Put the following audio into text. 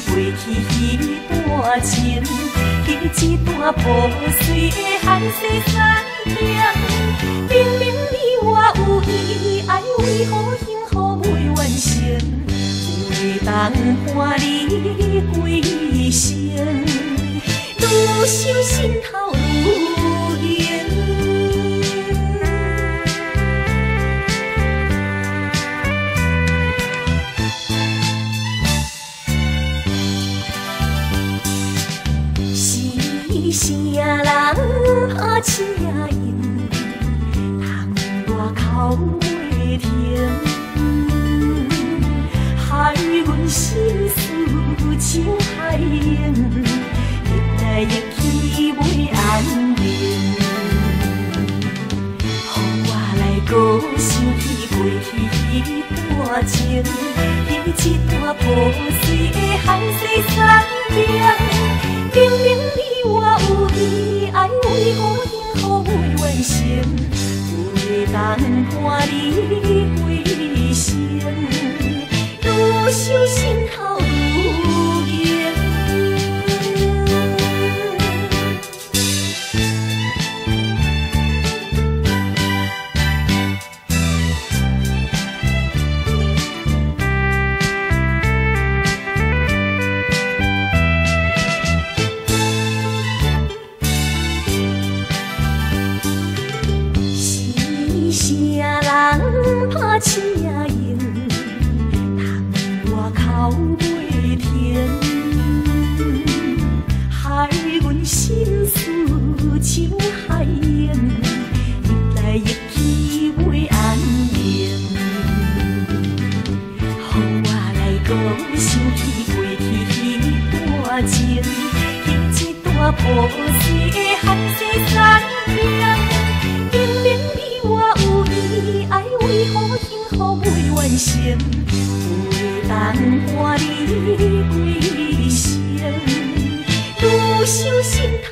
过去彼段情，彼一段破碎的寒水山顶。明明你我有意，爱为何幸福未完成？有的人伴你归生，愈想心头愈痒。是声人拍车音，窗外口袂停，害阮心事像海涌，越来越去袂安宁。予我来搁想起过去彼段情，彼一段破碎的汗水山顶。明明你我有意，爱为何幸福未完成？有的人伴你归生，愈想心头愈痒。拍车音，窗外口袂停，害阮心事像海涌，越来越去袂安宁。予我来搁想起过去彼段情，彼一段破碎的汗水山顶。明明你我有意，爱为何幸福未完成？有的人伴你归生，愈想心头